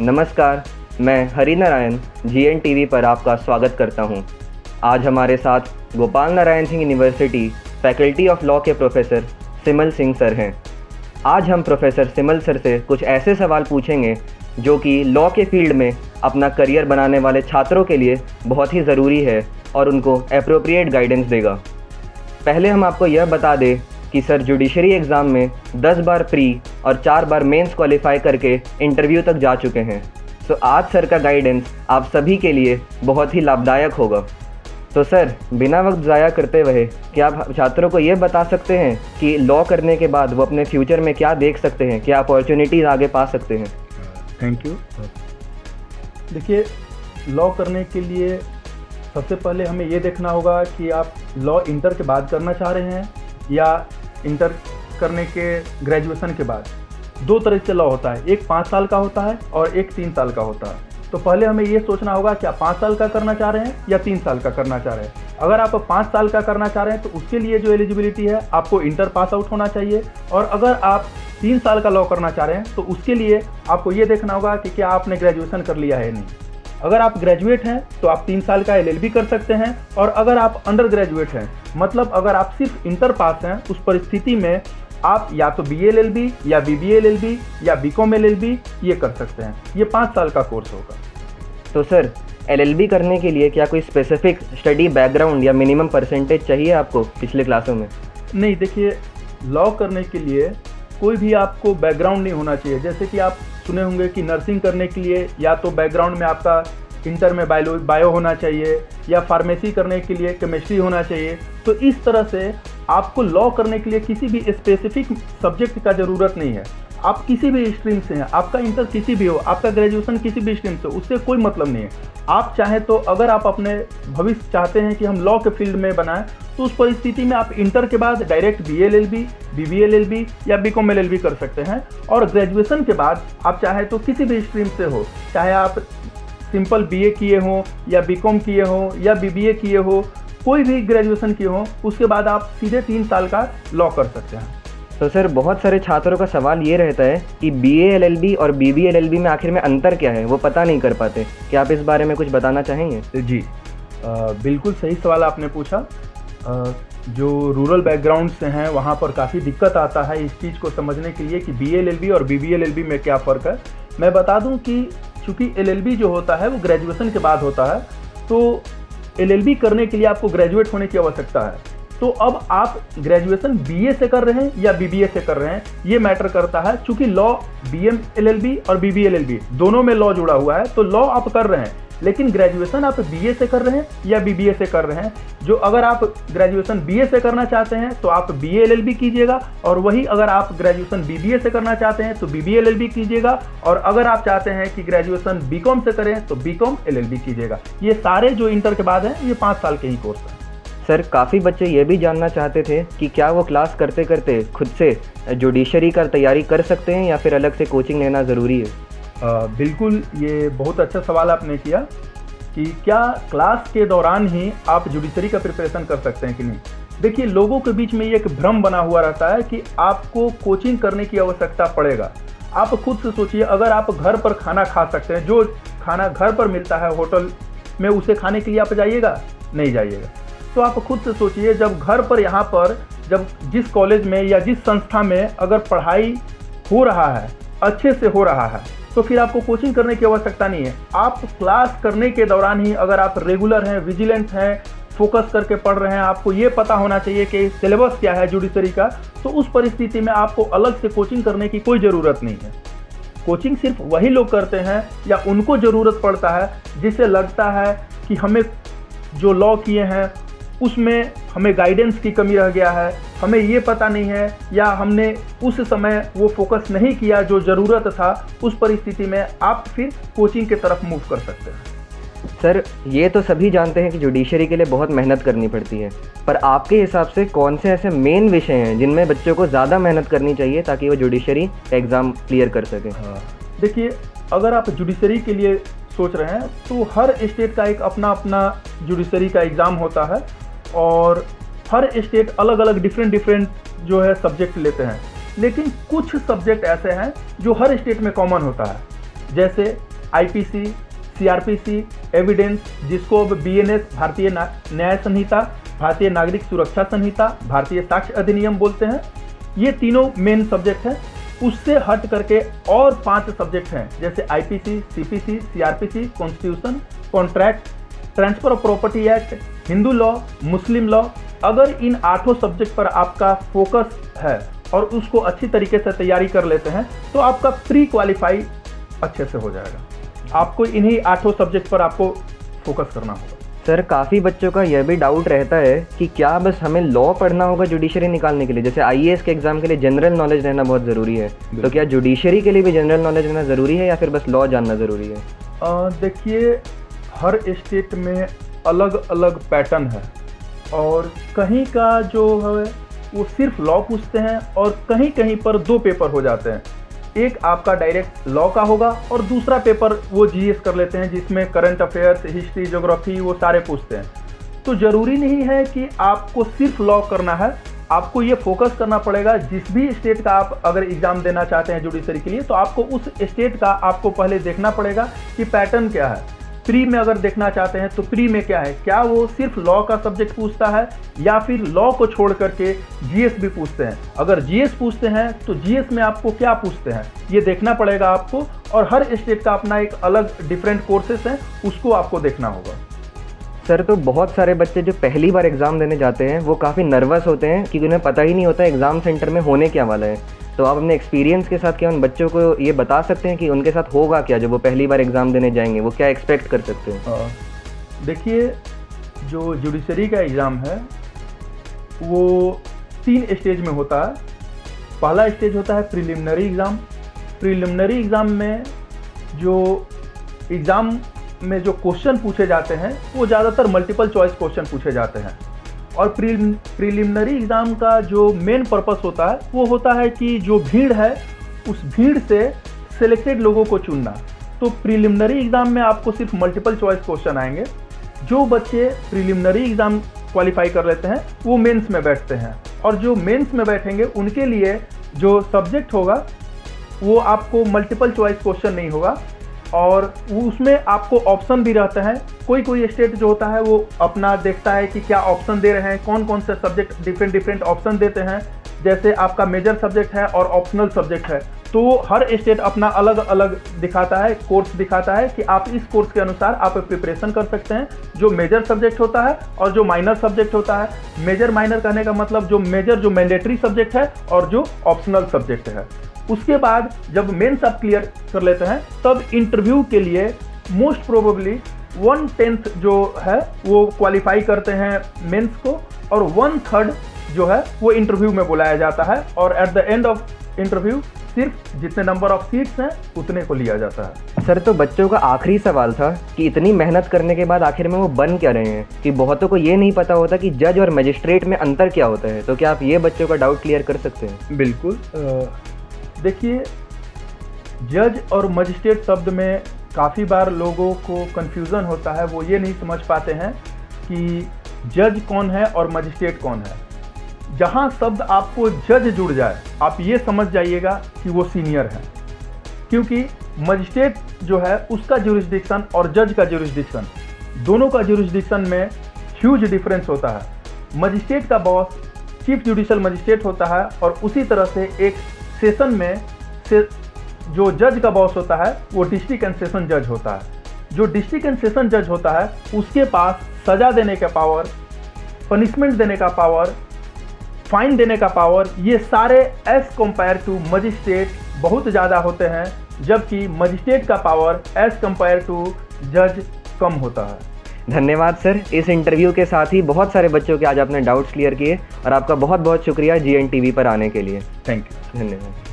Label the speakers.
Speaker 1: नमस्कार, मैं Harinarayan GN TV पर आपका स्वागत करता हूं। आज हमारे साथ Gopal Narayan Singh university faculty of law के प्रोफेसर सिमल सिंह सर हैं। आज हम प्रोफेसर सिमल सर से कुछ ऐसे सवाल पूछेंगे जो कि लॉ के फील्ड में अपना करियर बनाने वाले छात्रों के लिए बहुत ही ज़रूरी है और उनको एप्रोप्रिएट गाइडेंस देगा। पहले हम आपको यह बता दें कि सर जुडिशरी एग्ज़ाम में 10 बार प्री और 4 बार मेंस क्वालिफाई करके इंटरव्यू तक जा चुके हैं। तो आज सर का गाइडेंस आप सभी के लिए बहुत ही लाभदायक होगा। तो सर, बिना वक्त ज़ाया करते हुए क्या आप छात्रों को ये बता सकते हैं कि लॉ करने के बाद वो अपने फ्यूचर में क्या देख सकते हैं, क्या अपॉर्चुनिटीज़ आगे पा सकते हैं?
Speaker 2: Thank you. देखिए, लॉ करने के लिए सबसे पहले हमें ये देखना होगा कि आप लॉ इंटर के बाद करना चाह रहे हैं या इंटर करने के ग्रेजुएशन के बाद। दो तरह से लॉ होता है, एक 5 साल का होता है और एक 3 साल का होता है। तो पहले हमें ये सोचना होगा कि आप 5 साल का करना चाह रहे हैं या 3 साल का करना चाह रहे हैं। अगर आप 5 साल का करना चाह रहे हैं तो उसके लिए जो एलिजिबिलिटी है, आपको इंटर पास आउट होना चाहिए। और अगर आप 3 साल का लॉ करना चाह रहे हैं तो उसके लिए आपको ये देखना होगा कि क्या आपने ग्रेजुएशन कर लिया है या नहीं। अगर आप ग्रेजुएट हैं तो आप 3 साल का LLB कर सकते हैं। और अगर आप अंडर ग्रेजुएट हैं, मतलब अगर आप सिर्फ इंटर पास हैं, उस परिस्थिति में आप या तो BA LLB या BBA LLB या BCom LLB ये कर सकते हैं। ये 5 साल का कोर्स होगा।
Speaker 1: तो सर, LLB करने के लिए क्या कोई स्पेसिफिक स्टडी बैकग्राउंड या मिनिमम परसेंटेज चाहिए आपको पिछले क्लासों में?
Speaker 2: नहीं, देखिए, लॉ करने के लिए कोई भी आपको बैकग्राउंड नहीं होना चाहिए। जैसे कि आप सुने होंगे कि नर्सिंग करने के लिए या तो बैकग्राउंड में आपका इंटर में बायो होना चाहिए या फार्मेसी करने के लिए केमिस्ट्री होना चाहिए। तो इस तरह से आपको लॉ करने के लिए किसी भी स्पेसिफिक सब्जेक्ट का ज़रूरत नहीं है। आप किसी भी स्ट्रीम से हैं, आपका इंटर किसी भी हो, आपका ग्रेजुएशन किसी भी स्ट्रीम से, उससे कोई मतलब नहीं है। आप चाहें तो अगर आप अपने भविष्य चाहते हैं कि हम लॉ के फील्ड में बनाएं, तो उस परिस्थिति में आप इंटर के बाद direct BA LLB, BBA LLB या BCom LLB कर सकते हैं। और ग्रेजुएशन के बाद आप चाहें तो किसी भी स्ट्रीम से हो, चाहे आप सिंपल BA किए हों या BCom किए हों या BBA किए हो, कोई भी ग्रेजुएशन किए हों, उसके बाद आप सीधे 3 साल का लॉ कर सकते हैं।
Speaker 1: तो सर, बहुत सारे छात्रों का सवाल ये रहता है कि BA LLB और BBA LLB में आखिर में अंतर क्या है, वो पता नहीं कर पाते। क्या आप इस बारे में कुछ बताना चाहेंगे?
Speaker 2: जी, बिल्कुल सही सवाल आपने पूछा। जो रूरल बैकग्राउंड से हैं वहाँ पर काफ़ी दिक्कत आता है इस चीज़ को समझने के लिए कि BA LLB और BBA LLB में क्या फ़र्क है। मैं बता दूं कि चूँकि LLB जो होता है वो ग्रेजुएशन के बाद होता है, तो LLB करने के लिए आपको ग्रेजुएट होने की आवश्यकता है। तो अब आप ग्रेजुएशन BA से कर रहे हैं या BBA से कर रहे हैं, ये मैटर करता है। चूँकि लॉ BM LLB और BB LLB दोनों में लॉ जुड़ा हुआ है, तो लॉ आप कर रहे हैं, लेकिन ग्रेजुएशन आप BA से कर रहे हैं या BBA से कर रहे हैं। जो अगर आप ग्रेजुएशन BA से करना चाहते हैं तो आप BA LLB कीजिएगा, और वही अगर आप ग्रेजुएशन BBA से करना चाहते हैं तो BBA LLB कीजिएगा, और अगर आप चाहते हैं कि ग्रेजुएशन BCom से करें तो BCom LLB कीजिएगा। ये सारे जो इंटर के बाद हैं, ये 5 साल के ही कोर्स हैं।
Speaker 1: सर, काफ़ी बच्चे ये भी जानना चाहते थे कि क्या वो क्लास करते करते खुद से जुडिशरी का तैयारी कर सकते हैं या फिर अलग से कोचिंग लेना ज़रूरी है?
Speaker 2: बिल्कुल, ये बहुत अच्छा सवाल आपने किया कि क्या क्लास के दौरान ही आप जुडिशरी का प्रिपरेशन कर सकते हैं कि नहीं। देखिए, लोगों के बीच में ये एक भ्रम बना हुआ रहता है कि आपको कोचिंग करने की आवश्यकता पड़ेगा। आप खुद से सोचिए, अगर आप घर पर खाना खा सकते हैं, जो खाना घर पर मिलता है होटल में, उसे खाने के लिए आप जाइएगा? नहीं जाइएगा। तो आप खुद से सोचिए, जब घर पर यहाँ पर जब जिस कॉलेज में या जिस संस्था में अगर पढ़ाई हो रहा है, अच्छे से हो रहा है, तो फिर आपको कोचिंग करने की आवश्यकता नहीं है। आप क्लास करने के दौरान ही अगर आप रेगुलर हैं, विजिलेंट हैं, फोकस करके पढ़ रहे हैं, आपको ये पता होना चाहिए कि सिलेबस क्या है जुडिशरी का, तो उस परिस्थिति में आपको अलग से कोचिंग करने की कोई ज़रूरत नहीं है। कोचिंग सिर्फ वही लोग करते हैं या उनको ज़रूरत पड़ता है जिसे लगता है कि हमें जो लॉ किए हैं उसमें हमें गाइडेंस की कमी रह गया है, हमें ये पता नहीं है, या हमने उस समय वो फोकस नहीं किया जो ज़रूरत था। उस परिस्थिति में आप फिर कोचिंग की तरफ मूव कर सकते हैं।
Speaker 1: सर, ये तो सभी जानते हैं कि जुडिशरी के लिए बहुत मेहनत करनी पड़ती है, पर आपके हिसाब से कौन से ऐसे मेन विषय हैं जिनमें बच्चों को ज़्यादा मेहनत करनी चाहिए ताकि वो जुडिशरी का एग्ज़ाम क्लियर कर सकें?
Speaker 2: देखिए, अगर आप जुडिशरी के लिए सोच रहे हैं तो हर स्टेट का एक अपना अपना जुडिशरी का एग्ज़ाम होता है, और हर स्टेट अलग अलग डिफरेंट जो है सब्जेक्ट लेते हैं। लेकिन कुछ सब्जेक्ट ऐसे हैं जो हर स्टेट में कॉमन होता है। जैसे आईपीसी, सीआरपीसी, एविडेंस, जिसको अब बीएनएस भारतीय न्याय संहिता, भारतीय नागरिक सुरक्षा संहिता, भारतीय साक्ष्य अधिनियम बोलते हैं। ये तीनों मेन सब्जेक्ट हैं। उससे हट करके और 5 सब्जेक्ट हैं, जैसे IPC, CPC, CrPC, constitution, contract, transfer of property act, Hindu law, Muslim law. अगर इन 8 सब्जेक्ट पर आपका फोकस है और उसको अच्छी तरीके से तैयारी कर लेते हैं तो आपका प्री क्वालिफाई अच्छे से हो जाएगा। आपको इन्हीं 8 सब्जेक्ट पर आपको फोकस करना होगा।
Speaker 1: सर, काफ़ी बच्चों का यह भी डाउट रहता है कि क्या बस हमें लॉ पढ़ना होगा जुडिशरी निकालने के लिए? जैसे आईएएस के एग्जाम के लिए जनरल नॉलेज रहना बहुत ज़रूरी है, तो क्या जुडिशरी के लिए भी जनरल नॉलेज रहना ज़रूरी है या फिर बस लॉ जानना ज़रूरी है?
Speaker 2: देखिए, हर स्टेट में अलग अलग पैटर्न है और कहीं का जो है वो सिर्फ लॉ पूछते हैं और कहीं कहीं पर 2 पेपर हो जाते हैं। एक आपका डायरेक्ट लॉ का होगा और दूसरा पेपर वो जीएस कर लेते हैं, जिसमें करंट अफेयर्स, हिस्ट्री, ज्योग्राफी वो सारे पूछते हैं। तो ज़रूरी नहीं है कि आपको सिर्फ लॉ करना है, आपको ये फोकस करना पड़ेगा। जिस भी स्टेट का आप अगर एग्ज़ाम देना चाहते हैं जुडिशरी के लिए, तो आपको उस स्टेट का आपको पहले देखना पड़ेगा कि पैटर्न क्या है। प्री में अगर देखना चाहते हैं तो प्री में क्या है, क्या वो सिर्फ लॉ का सब्जेक्ट पूछता है या फिर लॉ को छोड़ करके जीएस भी पूछते हैं। अगर जीएस पूछते हैं तो जीएस में आपको क्या पूछते हैं ये देखना पड़ेगा आपको, और हर स्टेट का अपना एक अलग डिफरेंट कोर्सेस हैं, उसको आपको देखना होगा।
Speaker 1: सर, तो बहुत सारे बच्चे जो पहली बार एग्ज़ाम देने जाते हैं वो काफ़ी नर्वस होते हैं क्योंकि उन्हें पता ही नहीं होता एग्ज़ाम सेंटर में होने क्या वाला है। तो आप अपने एक्सपीरियंस के साथ क्या उन बच्चों को ये बता सकते हैं कि उनके साथ होगा क्या जब वो पहली बार एग्ज़ाम देने जाएंगे? वो क्या एक्सपेक्ट कर सकते हैं?
Speaker 2: देखिए, जो जुडिशरी का एग्ज़ाम है वो 3 स्टेज में होता है। पहला स्टेज होता है प्रिलिमिनरी एग्ज़ाम। प्रिलिमिनरी एग्ज़ाम में जो क्वेश्चन पूछे जाते हैं वो ज़्यादातर मल्टीपल चॉइस क्वेश्चन पूछे जाते हैं। और प्रिलिमिनरी एग्ज़ाम का जो मेन पर्पस होता है वो होता है कि जो भीड़ है उस भीड़ से सिलेक्टेड लोगों को चुनना। तो प्रिलिमिनरी एग्ज़ाम में आपको सिर्फ मल्टीपल चॉइस क्वेश्चन आएंगे। जो बच्चे प्रिलिमिनरी एग्ज़ाम क्वालिफाई कर लेते हैं वो मेंस में बैठते हैं, और जो मेंस में बैठेंगे उनके लिए जो सब्जेक्ट होगा वो आपको मल्टीपल चॉइस क्वेश्चन नहीं होगा, और उसमें आपको ऑप्शन भी रहते हैं। कोई स्टेट जो होता है वो अपना देखता है कि क्या ऑप्शन दे रहे हैं, कौन कौन से सब्जेक्ट डिफरेंट ऑप्शन देते हैं। जैसे आपका मेजर सब्जेक्ट है और ऑप्शनल सब्जेक्ट है, तो हर स्टेट अपना अलग अलग दिखाता है, कोर्स दिखाता है कि आप इस कोर्स के अनुसार आप प्रिपरेशन कर सकते हैं। जो मेजर सब्जेक्ट होता है और जो माइनर सब्जेक्ट होता है। मेजर माइनर कहने का मतलब जो मेजर जो मैंडेटरी सब्जेक्ट है और जो ऑप्शनल सब्जेक्ट है। उसके बाद जब मेंस आप क्लियर कर लेते हैं तब इंटरव्यू के लिए मोस्ट प्रोबेबली 1/10 जो है वो क्वालिफाई करते हैं मेंस को, और 1/3 जो है वो इंटरव्यू में बुलाया जाता है, और at the end of interview सिर्फ जितने नंबर ऑफ सीट्स हैं उतने को लिया जाता है।
Speaker 1: सर, तो बच्चों का आखिरी सवाल था कि इतनी मेहनत करने के बाद आखिर में वो बन क्या रहे हैं, कि बहुतों को ये नहीं पता होता कि जज और मजिस्ट्रेट में अंतर क्या होता है। तो क्या आप ये बच्चों का डाउट क्लियर कर सकते हैं?
Speaker 2: बिल्कुल। देखिए, जज और मजिस्ट्रेट शब्द में काफ़ी बार लोगों को कन्फ्यूज़न होता है। वो ये नहीं समझ पाते हैं कि जज कौन है और मजिस्ट्रेट कौन है। जहाँ शब्द आपको जज जुड़ जाए आप ये समझ जाइएगा कि वो सीनियर है, क्योंकि मजिस्ट्रेट जो है उसका ज्यूरिसडिक्शन और जज का ज्यूरिसडिक्शन, दोनों का ज्यूरिसडिक्शन में ह्यूज डिफरेंस होता है। मजिस्ट्रेट का बॉस चीफ जुडिशियल मजिस्ट्रेट होता है, और उसी तरह से एक सेशन में जो जज का बॉस होता है वो डिस्ट्रिक्ट एंड सेशन जज होता है। जो डिस्ट्रिक्ट एंड सेशन जज होता है उसके पास सज़ा देने का पावर, पनिशमेंट देने का पावर, फाइन देने का पावर, ये सारे एज कंपेयर टू मजिस्ट्रेट बहुत ज़्यादा होते हैं, जबकि मजिस्ट्रेट का पावर एज कंपेयर टू जज कम होता है।
Speaker 1: धन्यवाद सर। इस इंटरव्यू के साथ ही बहुत सारे बच्चों के आज आपने डाउट्स क्लियर किए, और आपका बहुत बहुत शुक्रिया GNTV पर आने के लिए।
Speaker 2: Thank you.
Speaker 1: धन्यवाद।